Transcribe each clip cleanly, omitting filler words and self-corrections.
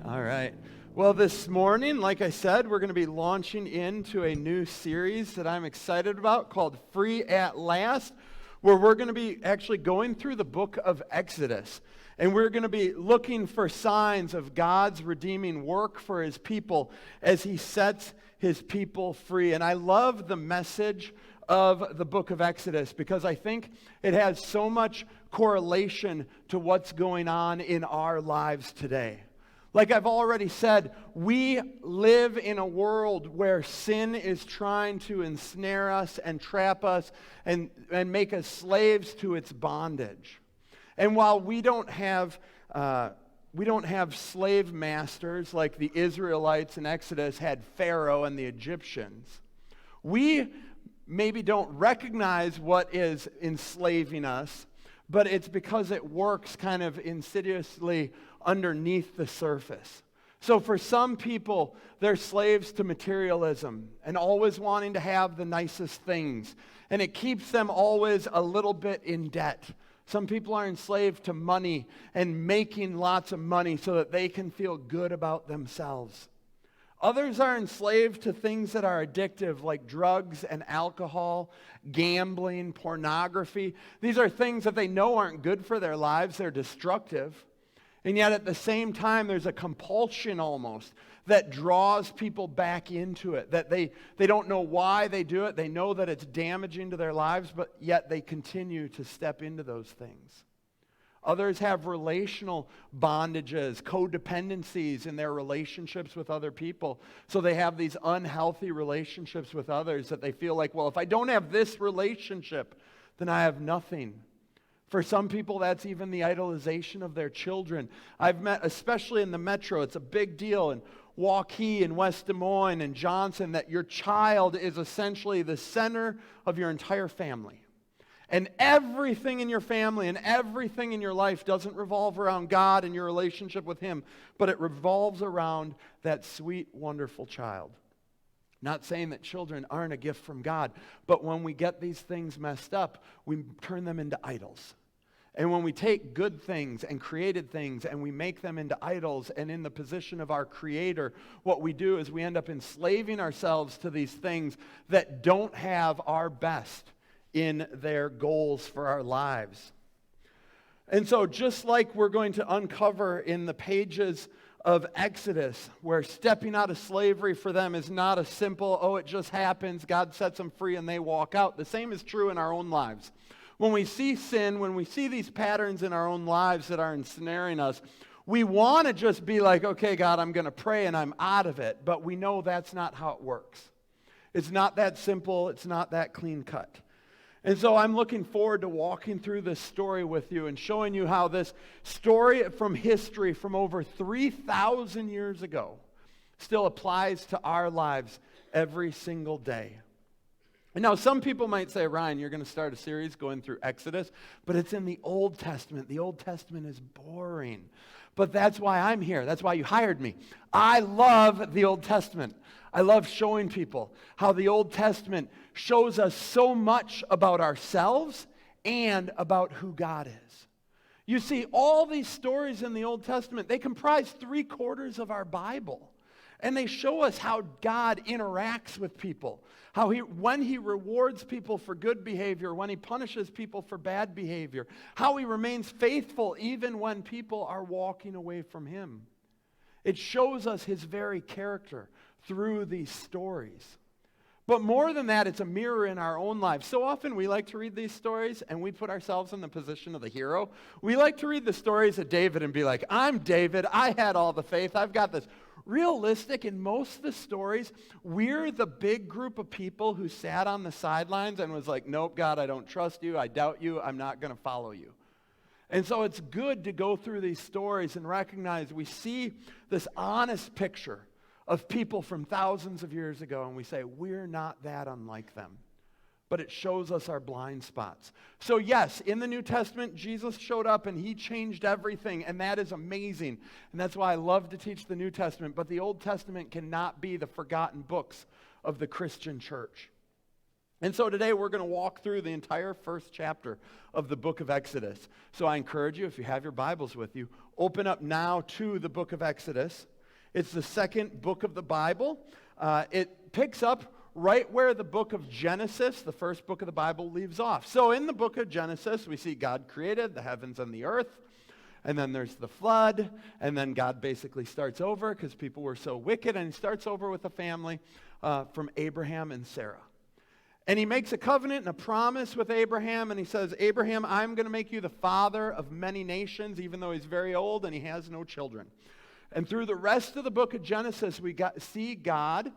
All right. Well, this morning, like I said, we're going to be launching into a new series that I'm excited about called Free at Last, where we're going to be actually going through the book of Exodus. And we're going to be looking for signs of God's redeeming work for his people as he sets his people free. And I love the message of the book of Exodus because I think it has so much correlation to what's going on in our lives today. Like I've already said, we live in a world where sin is trying to ensnare us and trap us and make us slaves to its bondage. And while we don't have slave masters like the Israelites in Exodus had Pharaoh and the Egyptians, we maybe don't recognize what is enslaving us, but it's because it works kind of insidiously underneath the surface. So for some people, they're slaves to materialism and always wanting to have the nicest things. And it keeps them always a little bit in debt. Some people are enslaved to money and making lots of money so that they can feel good about themselves. Others are enslaved to things that are addictive, like drugs and alcohol, gambling, pornography. These are things that they know aren't good for their lives. They're destructive. And yet at the same time, there's a compulsion almost that draws people back into it, that they don't know why they do it. They know that it's damaging to their lives, but yet they continue to step into those things. Others have relational bondages, codependencies in their relationships with other people. So they have these unhealthy relationships with others that they feel like, well, if I don't have this relationship, then I have nothing. For some people, that's even the idolization of their children. I've met, especially in the metro, it's a big deal in Waukee and West Des Moines and Johnson, that your child is essentially the center of your entire family. And everything in your family and everything in your life doesn't revolve around God and your relationship with him, but it revolves around that sweet, wonderful child. Not saying that children aren't a gift from God, but when we get these things messed up, we turn them into idols. And when we take good things and created things and we make them into idols and in the position of our Creator, what we do is we end up enslaving ourselves to these things that don't have our best in their goals for our lives. And so just like we're going to uncover in the pages of Exodus, where stepping out of slavery for them is not a simple, oh, it just happens, God sets them free and they walk out. The same is true in our own lives. When we see sin, when we see these patterns in our own lives that are ensnaring us, we want to just be like, okay, God, I'm going to pray and I'm out of it. But we know that's not how it works. It's not that simple. It's not that clean cut. And so I'm looking forward to walking through this story with you and showing you how this story from history from over 3,000 years ago still applies to our lives every single day. And now some people might say, Ryan, you're going to start a series going through Exodus, but it's in the Old Testament. The Old Testament is boring. But that's why I'm here. That's why you hired me. I love the Old Testament. I love showing people how the Old Testament shows us so much about ourselves and about who God is. You see, all these stories in the Old Testament, they comprise 3/4 of our Bible. And they show us how God interacts with people, how when he rewards people for good behavior, when he punishes people for bad behavior, how he remains faithful even when people are walking away from him. It shows us his very character through these stories. But more than that, it's a mirror in our own lives. So often we like to read these stories and we put ourselves in the position of the hero. We like to read the stories of David and be like, I'm David, I had all the faith, I've got this. Realistic, in most of the stories, we're the big group of people who sat on the sidelines and was like, nope, God, I don't trust you, I doubt you, I'm not going to follow you. And so it's good to go through these stories and recognize we see this honest picture of people from thousands of years ago, and we say, we're not that unlike them. But it shows us our blind spots. So yes, in the New Testament, Jesus showed up and he changed everything, and that is amazing. And that's why I love to teach the New Testament. But the Old Testament cannot be the forgotten books of the Christian church. And so today we're going to walk through the entire first chapter of the book of Exodus. So I encourage you, if you have your Bibles with you, open up now to the book of Exodus. It's the second book of the Bible. It picks up right where the book of Genesis, the first book of the Bible, leaves off. So in the book of Genesis, we see God created the heavens and the earth, and then there's the flood, and then God basically starts over because people were so wicked, and he starts over with a family from Abraham and Sarah. And he makes a covenant and a promise with Abraham, and he says, Abraham, I'm going to make you the father of many nations, even though he's very old and he has no children. And through the rest of the book of Genesis, we see God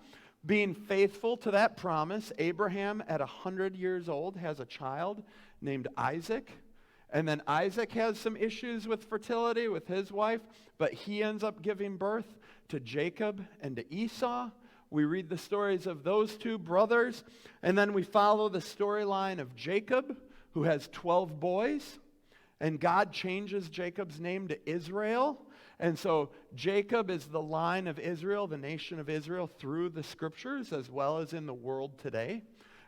being faithful to that promise. Abraham, at 100 years old, has a child named Isaac. And then Isaac has some issues with fertility with his wife, but he ends up giving birth to Jacob and to Esau. We read the stories of those two brothers, and then we follow the storyline of Jacob, who has 12 boys, and God changes Jacob's name to Israel. And so Jacob is the line of Israel, the nation of Israel, through the scriptures as well as in the world today.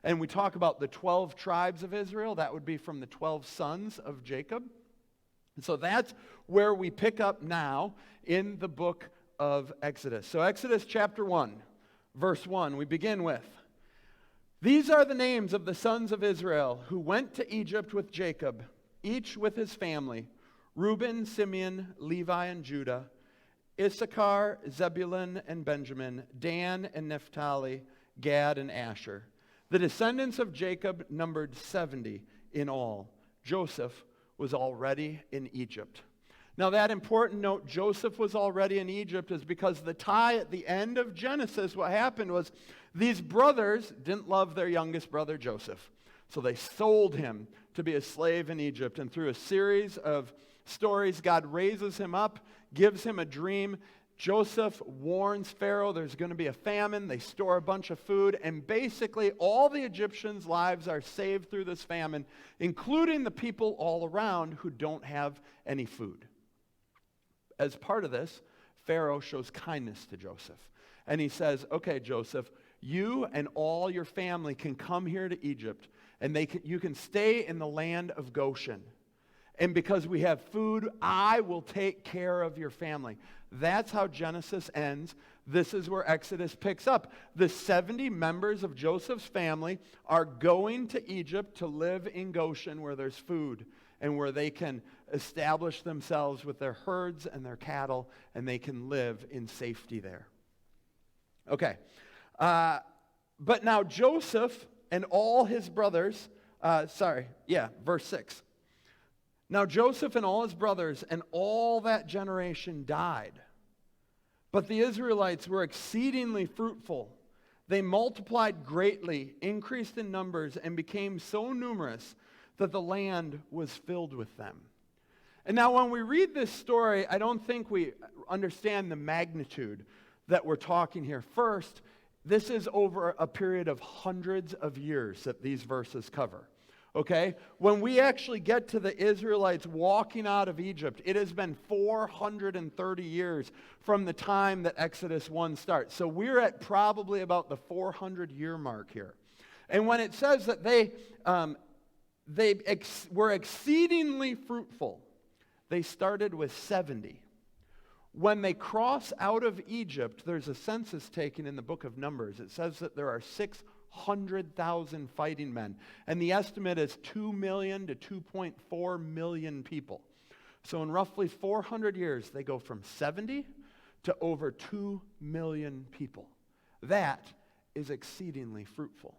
And we talk about the 12 tribes of Israel. That would be from the 12 sons of Jacob. And so that's where we pick up now in the book of Exodus. So Exodus chapter 1, verse 1, we begin with, these are the names of the sons of Israel who went to Egypt with Jacob, each with his family, Reuben, Simeon, Levi, and Judah, Issachar, Zebulun, and Benjamin, Dan and Naphtali, Gad and Asher. The descendants of Jacob numbered 70 in all. Joseph was already in Egypt. Now that important note, Joseph was already in Egypt, is because the tie at the end of Genesis, what happened was these brothers didn't love their youngest brother Joseph. So they sold him to be a slave in Egypt. And through a series of stories, God raises him up, gives him a dream. Joseph warns Pharaoh there's going to be a famine. They store a bunch of food, and basically all the Egyptians' lives are saved through this famine, including the people all around who don't have any food. As part of this, Pharaoh shows kindness to Joseph. And he says, okay, Joseph, you and all your family can come here to Egypt, and you can stay in the land of Goshen. And because we have food, I will take care of your family. That's how Genesis ends. This is where Exodus picks up. The 70 members of Joseph's family are going to Egypt to live in Goshen where there's food and where they can establish themselves with their herds and their cattle, and they can live in safety there. Okay. But now Joseph and all his brothers, verse 6. Now Joseph and all his brothers and all that generation died. But the Israelites were exceedingly fruitful. They multiplied greatly, increased in numbers, and became so numerous that the land was filled with them. And now when we read this story, I don't think we understand the magnitude that we're talking here. First, this is over a period of hundreds of years that these verses cover. Okay? When we actually get to the Israelites walking out of Egypt, it has been 430 years from the time that Exodus 1 starts. So we're at probably about the 400-year mark here. And when it says that they were exceedingly fruitful, they started with 70. When they cross out of Egypt, there's a census taken in the book of Numbers. It says that there are 600,000 fighting men. And the estimate is 2 million to 2.4 million people. So in roughly 400 years, they go from 70 to over 2 million people. That is exceedingly fruitful.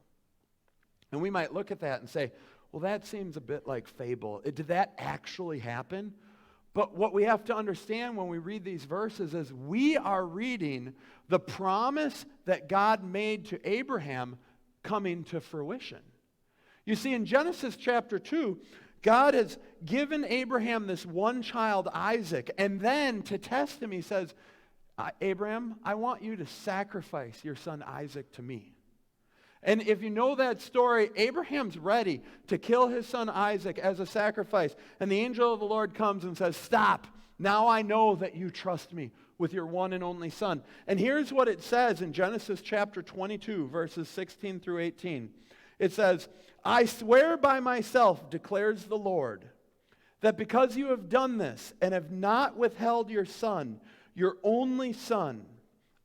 And we might look at that and say, well, that seems a bit like fable. Did that actually happen? But what we have to understand when we read these verses is we are reading the promise that God made to Abraham coming to fruition. You see, in Genesis chapter 2, God has given Abraham this one child, Isaac, and then to test him, he says, Abraham, I want you to sacrifice your son Isaac to me. And if you know that story, Abraham's ready to kill his son Isaac as a sacrifice. And the angel of the Lord comes and says, stop. Now I know that you trust me with your one and only son. And here's what it says in Genesis chapter 22, verses 16 through 18. It says, I swear by myself, declares the Lord, that because you have done this and have not withheld your son, your only son,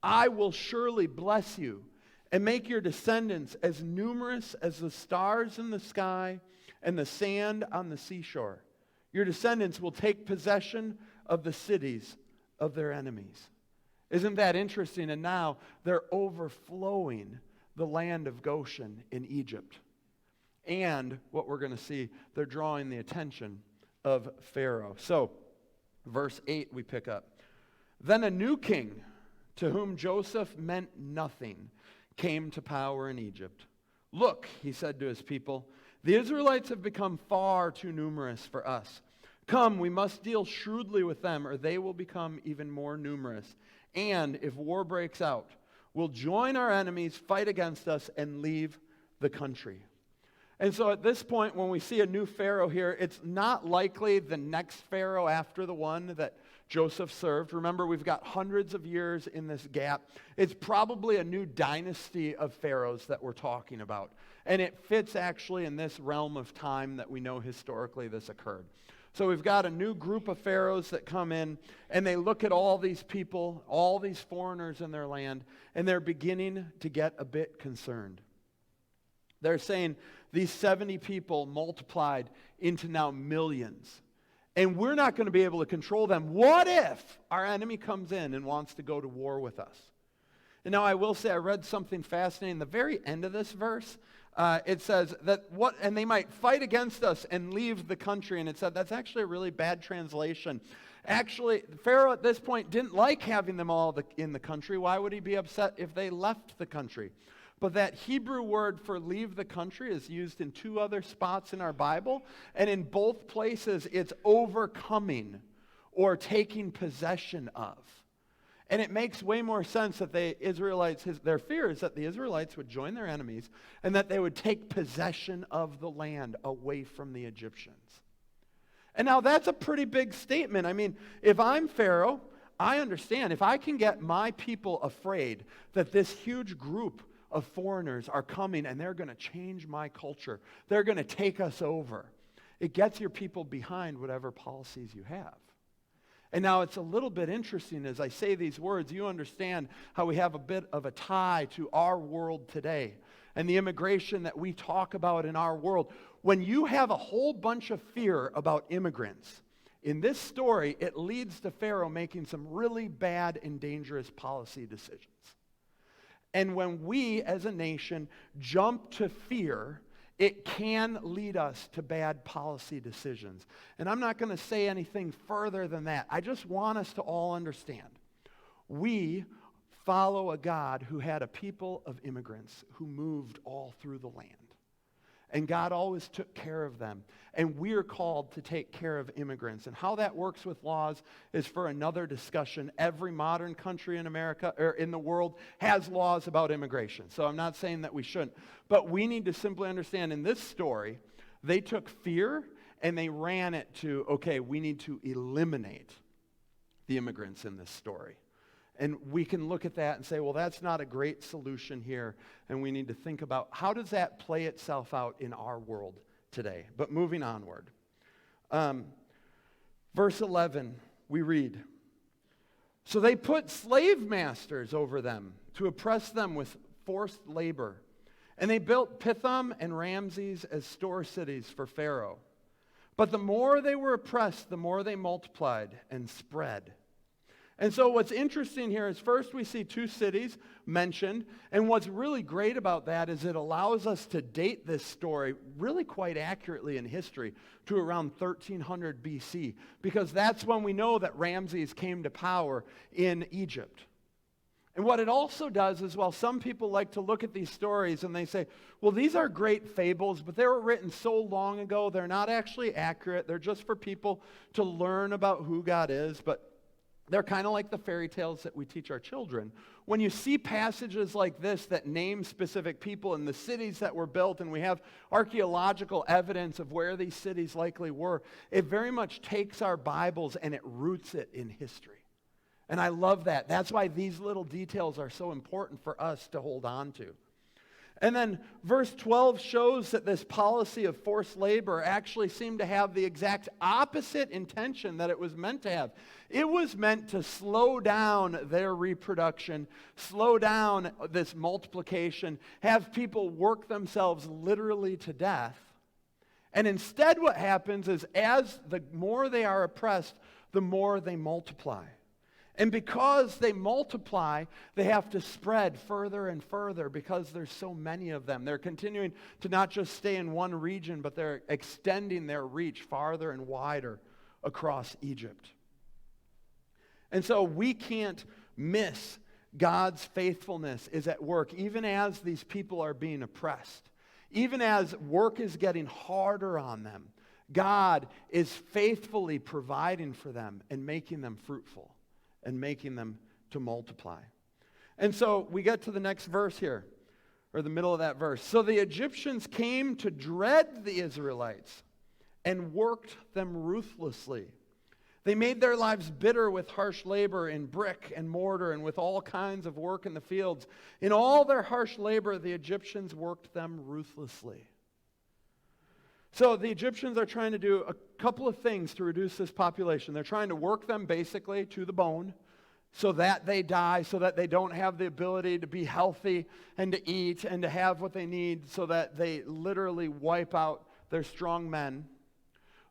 I will surely bless you and make your descendants as numerous as the stars in the sky and the sand on the seashore. Your descendants will take possession of the cities of their enemies. Isn't that interesting? And now they're overflowing the land of Goshen in Egypt. And what we're going to see, they're drawing the attention of Pharaoh. So, verse 8 we pick up. Then a new king, to whom Joseph meant nothing, came to power in Egypt. Look, he said to his people, the Israelites have become far too numerous for us. Come, we must deal shrewdly with them, or they will become even more numerous. And if war breaks out, we'll join our enemies, fight against us, and leave the country. And so at this point, when we see a new Pharaoh here, it's not likely the next Pharaoh after the one that Joseph served. Remember, we've got hundreds of years in this gap. It's probably a new dynasty of pharaohs that we're talking about. And it fits actually in this realm of time that we know historically this occurred. So we've got a new group of pharaohs that come in, and they look at all these people, all these foreigners in their land, and they're beginning to get a bit concerned. They're saying these 70 people multiplied into now millions. And we're not going to be able to control them. What if our enemy comes in and wants to go to war with us? And now I will say I read something fascinating. The very end of this verse, it says that and they might fight against us and leave the country. And it said that's actually a really bad translation. Actually, Pharaoh at this point didn't like having them all in the country. Why would he be upset if they left the country? But that Hebrew word for leave the country is used in two other spots in our Bible. And in both places, it's overcoming or taking possession of. And it makes way more sense that the Israelites, their fear is that the Israelites would join their enemies and that they would take possession of the land away from the Egyptians. And now that's a pretty big statement. I mean, if I'm Pharaoh, I understand. If I can get my people afraid that this huge group of foreigners are coming and they're going to change my culture, they're going to take us over, it gets your people behind whatever policies you have. And now it's a little bit interesting as I say these words, you understand how we have a bit of a tie to our world today and the immigration that we talk about in our world. When you have a whole bunch of fear about immigrants, in this story, it leads to Pharaoh making some really bad and dangerous policy decisions. And when we as a nation jump to fear, it can lead us to bad policy decisions. And I'm not going to say anything further than that. I just want us to all understand. We follow a God who had a people of immigrants who moved all through the land. And God always took care of them. And we're called to take care of immigrants. And how that works with laws is for another discussion. Every modern country in America, or in the world, has laws about immigration. So I'm not saying that we shouldn't. But we need to simply understand in this story, they took fear and they ran it to, okay, we need to eliminate the immigrants in this story. And we can look at that and say, well, that's not a great solution here. And we need to think about how does that play itself out in our world today. But moving onward. Verse 11, we read, so they put slave masters over them to oppress them with forced labor. And they built Pithom and Ramses as store cities for Pharaoh. But the more they were oppressed, the more they multiplied and spread. And so what's interesting here is first we see two cities mentioned, and what's really great about that is it allows us to date this story really quite accurately in history to around 1300 BC, because that's when we know that Ramses came to power in Egypt. And what it also does is, well, some people like to look at these stories and they say, well, these are great fables, but they were written so long ago, they're not actually accurate. They're just for people to learn about who God is, but they're kind of like the fairy tales that we teach our children. When you see passages like this that name specific people and the cities that were built, and we have archaeological evidence of where these cities likely were, it very much takes our Bibles and it roots it in history. And I love that. That's why these little details are so important for us to hold on to. And then verse 12 shows that this policy of forced labor actually seemed to have the exact opposite intention that it was meant to have. It was meant to slow down their reproduction, slow down this multiplication, have people work themselves literally to death. And instead what happens is as the more they are oppressed, the more they multiply. And because they multiply, they have to spread further and further because there's so many of them. They're continuing to not just stay in one region, but they're extending their reach farther and wider across Egypt. And so we can't miss God's faithfulness is at work, even as these people are being oppressed. Even as work is getting harder on them, God is faithfully providing for them and making them fruitful and making them to multiply. And so we get to the next verse here, or the middle of that verse. So the Egyptians came to dread the Israelites and worked them ruthlessly. They made their lives bitter with harsh labor in brick and mortar and with all kinds of work in the fields. In all their harsh labor, the Egyptians worked them ruthlessly. So the Egyptians are trying to do a couple of things to reduce this population. They're trying to work them basically to the bone so that they die, so that they don't have the ability to be healthy and to eat and to have what they need, so that they literally wipe out their strong men.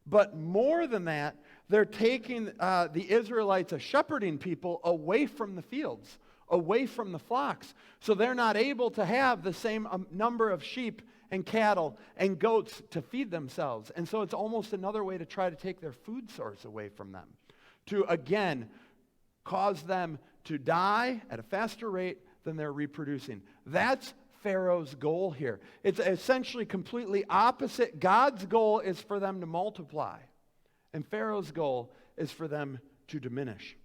But more than that, they're taking the Israelites, a shepherding people, away from the fields, away from the flocks. So they're not able to have the same number of sheep and cattle and goats to feed themselves. And so it's almost another way to try to take their food source away from them, to again cause them to die at a faster rate than they're reproducing. That's Pharaoh's goal here. It's essentially completely opposite. God's goal is for them to multiply, and Pharaoh's goal is for them to diminish.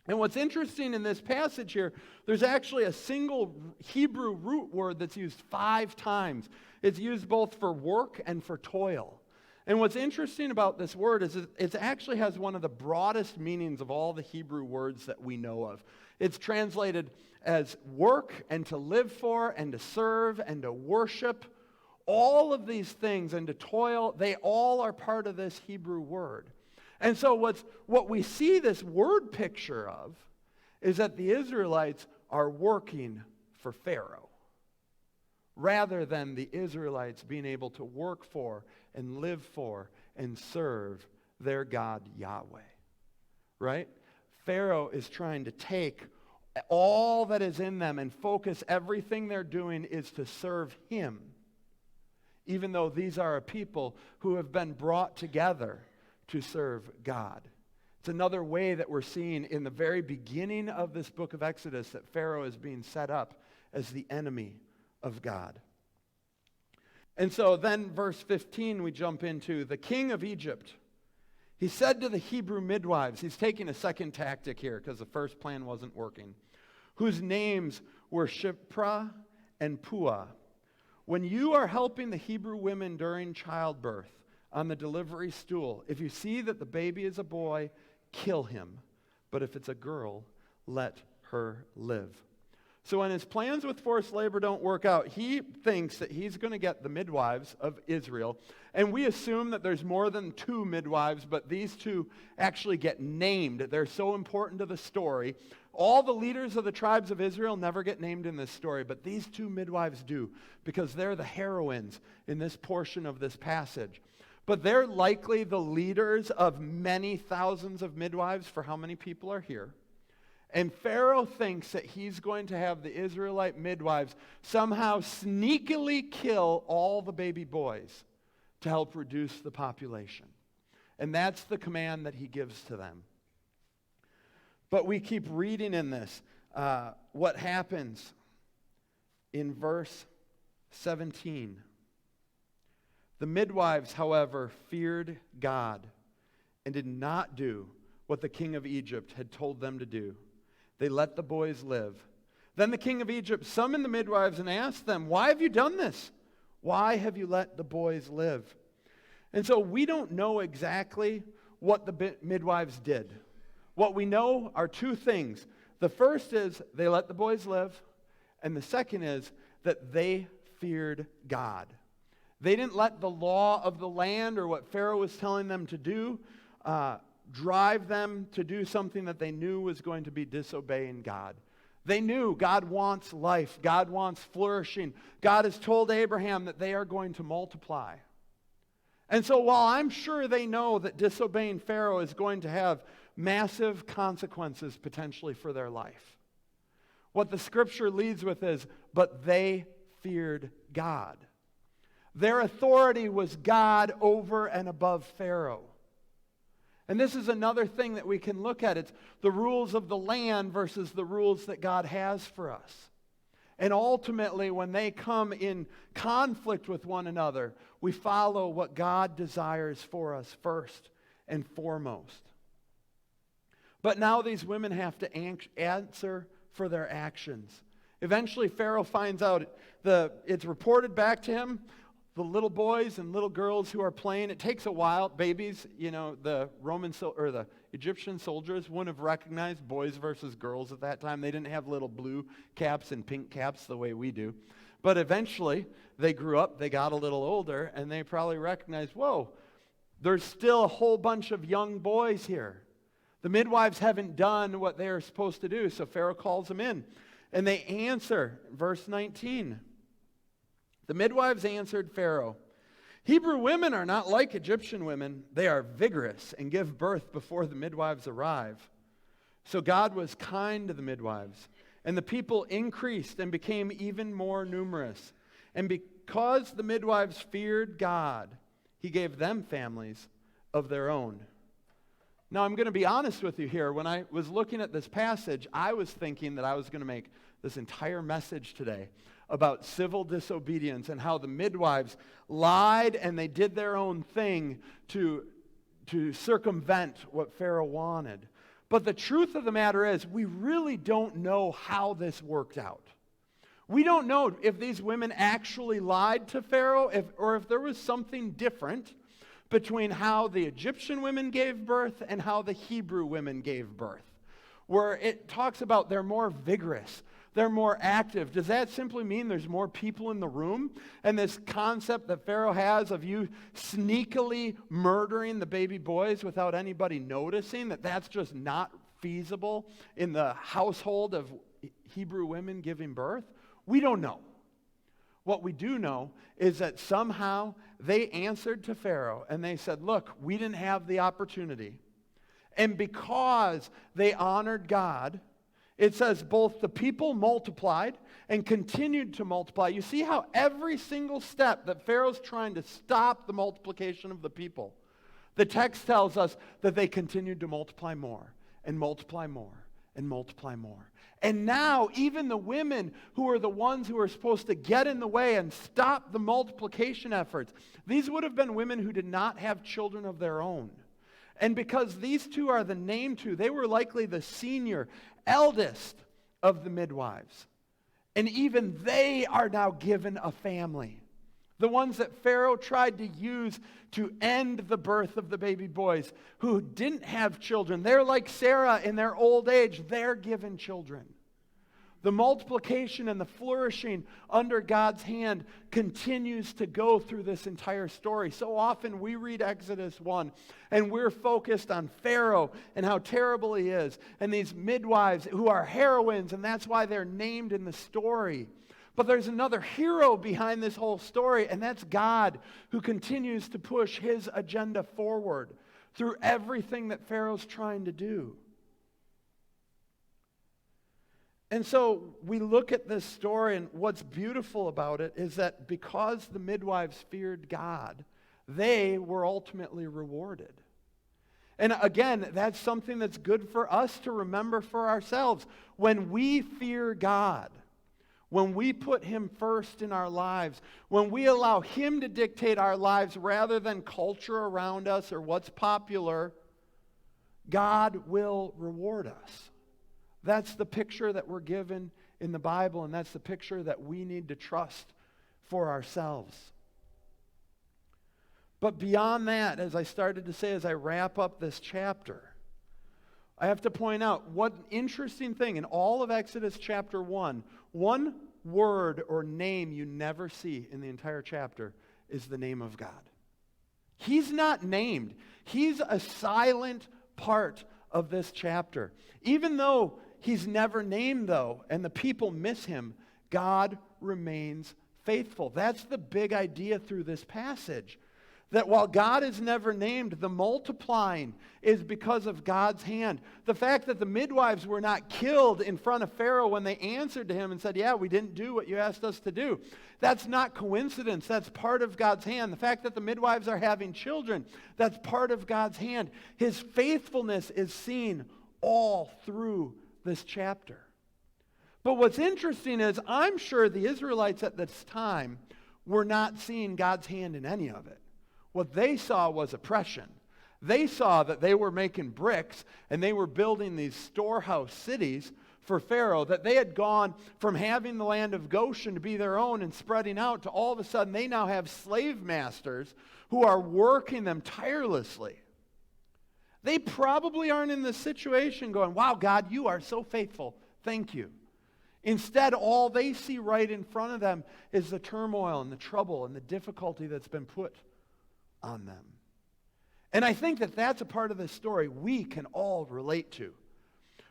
And what's interesting in this passage here, there's actually a single Hebrew root word that's used 5 times. It's used both for work and for toil. And what's interesting about this word is it actually has one of the broadest meanings of all the Hebrew words that we know of. It's translated as work and to live for and to serve and to worship. All of these things and to toil, they all are part of this Hebrew word. And so what we see this word picture of is that the Israelites are working for Pharaoh, rather than the Israelites being able to work for and live for and serve their God Yahweh. Right? Pharaoh is trying to take all that is in them and focus everything they're doing is to serve him, even though these are a people who have been brought together to serve God. It's another way that we're seeing in the very beginning of this book of Exodus that Pharaoh is being set up as the enemy of God. And so then verse 15 we jump into the king of Egypt. He said to the Hebrew midwives, he's taking a second tactic here because the first plan wasn't working, whose names were Shiphrah and Puah. When you are helping the Hebrew women during childbirth on the delivery stool, if you see that the baby is a boy, kill him. But if it's a girl, let her live. So when his plans with forced labor don't work out, he thinks that he's going to get the midwives of Israel. And we assume that there's more than 2 midwives, but these 2 actually get named. They're so important to the story. All the leaders of the tribes of Israel never get named in this story, but these 2 midwives do, because they're the heroines in this portion of this passage. But they're likely the leaders of many thousands of midwives for how many people are here. And Pharaoh thinks that he's going to have the Israelite midwives somehow sneakily kill all the baby boys to help reduce the population. And that's the command that he gives to them. But we keep reading in this what happens in verse 17. The midwives, however, feared God and did not do what the king of Egypt had told them to do. They let the boys live. Then the king of Egypt summoned the midwives and asked them, "Why have you done this? Why have you let the boys live?" And so we don't know exactly what the midwives did. What we know are 2 things. The first is they let the boys live, and the second is that they feared God. They didn't let the law of the land or what Pharaoh was telling them to do drive them to do something that they knew was going to be disobeying God. They knew God wants life. God wants flourishing. God has told Abraham that they are going to multiply. And so while I'm sure they know that disobeying Pharaoh is going to have massive consequences potentially for their life, what the scripture leads with is, but they feared God. Their authority was God over and above Pharaoh. And this is another thing that we can look at. It's the rules of the land versus the rules that God has for us. And ultimately, when they come in conflict with one another, we follow what God desires for us first and foremost. But now these women have to answer for their actions. Eventually, Pharaoh finds out, it's reported back to him, the little boys and little girls who are playing. It takes a while. Babies, the the Egyptian soldiers wouldn't have recognized boys versus girls at that time. They didn't have little blue caps and pink caps the way we do. But eventually, they grew up, they got a little older, and they probably recognized, whoa, there's still a whole bunch of young boys here. The midwives haven't done what they're supposed to do, so Pharaoh calls them in. And they answer, verse 19. The midwives answered Pharaoh, Hebrew women are not like Egyptian women. They are vigorous and give birth before the midwives arrive. So God was kind to the midwives, and the people increased and became even more numerous. And because the midwives feared God, he gave them families of their own. Now, I'm going to be honest with you here. When I was looking at this passage, I was thinking that I was going to make this entire message today about civil disobedience and how the midwives lied and they did their own thing to circumvent what Pharaoh wanted. But the truth of the matter is, we really don't know how this worked out. We don't know if these women actually lied to Pharaoh or if there was something different between how the Egyptian women gave birth and how the Hebrew women gave birth, where it talks about they're more vigorous, they're more active. Does that simply mean there's more people in the room? And this concept that Pharaoh has of you sneakily murdering the baby boys without anybody noticing, that's just not feasible in the household of Hebrew women giving birth? We don't know. What we do know is that somehow they answered to Pharaoh and they said, look, we didn't have the opportunity. And because they honored God, it says both the people multiplied and continued to multiply. You see how every single step that Pharaoh's trying to stop the multiplication of the people, the text tells us that they continued to multiply more and multiply more and multiply more. And now even the women who are the ones who are supposed to get in the way and stop the multiplication efforts, these would have been women who did not have children of their own. And because these two are the named two, they were likely the senior, eldest of the midwives. And even they are now given a family. The ones that Pharaoh tried to use to end the birth of the baby boys who didn't have children. They're like Sarah in their old age. They're given children. The multiplication and the flourishing under God's hand continues to go through this entire story. So often we read Exodus 1 and we're focused on Pharaoh and how terrible he is and these midwives who are heroines, and that's why they're named in the story. But there's another hero behind this whole story, and that's God, who continues to push his agenda forward through everything that Pharaoh's trying to do. And so we look at this story, and what's beautiful about it is that because the midwives feared God, they were ultimately rewarded. And again, that's something that's good for us to remember for ourselves. When we fear God, when we put him first in our lives, when we allow him to dictate our lives rather than culture around us or what's popular, God will reward us. That's the picture that we're given in the Bible, and that's the picture that we need to trust for ourselves. But beyond that, as I started to say as I wrap up this chapter, I have to point out what an interesting thing in all of Exodus chapter 1, one word or name you never see in the entire chapter is the name of God. He's not named. He's a silent part of this chapter. Even though he's never named, though, and the people miss him, God remains faithful. That's the big idea through this passage. That while God is never named, the multiplying is because of God's hand. The fact that the midwives were not killed in front of Pharaoh when they answered to him and said, yeah, we didn't do what you asked us to do. That's not coincidence. That's part of God's hand. The fact that the midwives are having children, that's part of God's hand. His faithfulness is seen all through this chapter. But what's interesting is I'm sure the Israelites at this time were not seeing God's hand in any of it. What they saw was oppression. They saw that they were making bricks and they were building these storehouse cities for Pharaoh, that they had gone from having the land of Goshen to be their own and spreading out to all of a sudden they now have slave masters who are working them tirelessly. They probably aren't in this situation going, wow, God, you are so faithful. Thank you. Instead, all they see right in front of them is the turmoil and the trouble and the difficulty that's been put on them. And I think that that's a part of this story we can all relate to.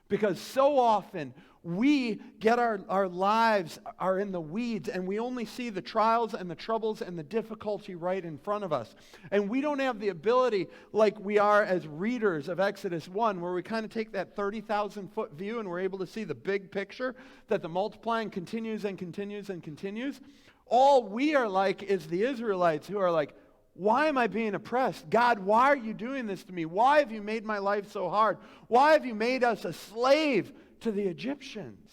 Because so often we get our lives are in the weeds and we only see the trials and the troubles and the difficulty right in front of us. And we don't have the ability like we are as readers of Exodus 1 where we kind of take that 30,000-foot view and we're able to see the big picture that the multiplying continues and continues and continues. All we are like is the Israelites who are like, why am I being oppressed? God, why are you doing this to me? Why have you made my life so hard? Why have you made us a slave to the Egyptians?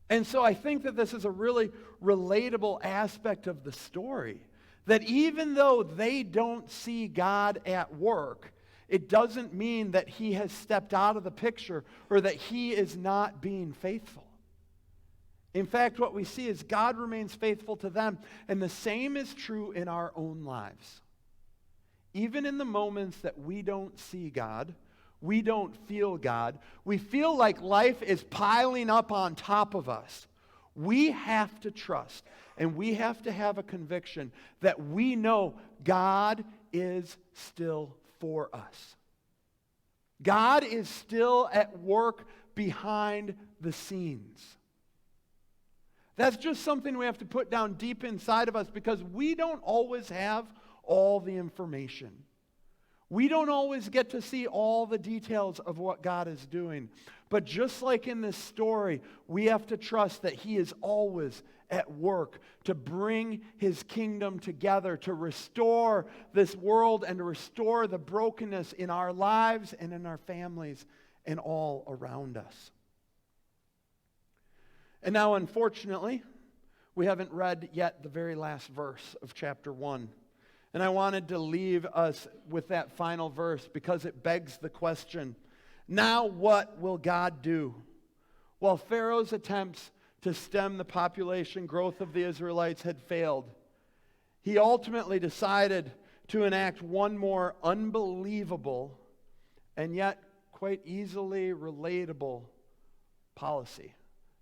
And so I think that this is a really relatable aspect of the story. That even though they don't see God at work, it doesn't mean that he has stepped out of the picture or that he is not being faithful. In fact, what we see is God remains faithful to them, and the same is true in our own lives. Even in the moments that we don't see God, we don't feel God, we feel like life is piling up on top of us. We have to trust, and we have to have a conviction that we know God is still for us. God is still at work behind the scenes. That's just something we have to put down deep inside of us because we don't always have all the information. We don't always get to see all the details of what God is doing. But just like in this story, we have to trust that he is always at work to bring his kingdom together, to restore this world and to restore the brokenness in our lives and in our families and all around us. And now, unfortunately, we haven't read yet the very last verse of chapter 1. And I wanted to leave us with that final verse because it begs the question, now what will God do? While Pharaoh's attempts to stem the population growth of the Israelites had failed, he ultimately decided to enact one more unbelievable and yet quite easily relatable policy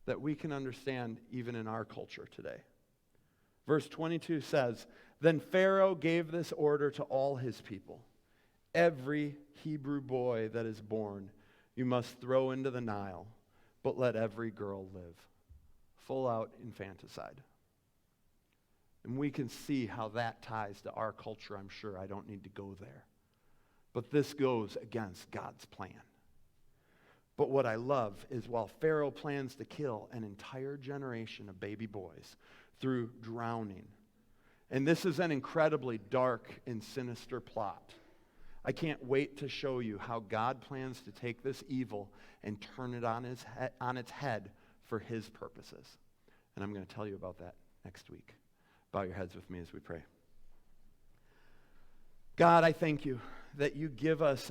that we can understand even in our culture today. Verse 22 says, then Pharaoh gave this order to all his people. Every Hebrew boy that is born you must throw into the Nile, but let every girl live. Full out infanticide. And we can see how that ties to our culture, I'm sure. I don't need to go there. But this goes against God's plan. But what I love is while Pharaoh plans to kill an entire generation of baby boys through drowning, and this is an incredibly dark and sinister plot, I can't wait to show you how God plans to take this evil and turn it on its head for his purposes. And I'm going to tell you about that next week. Bow your heads with me as we pray. God, I thank you that you give us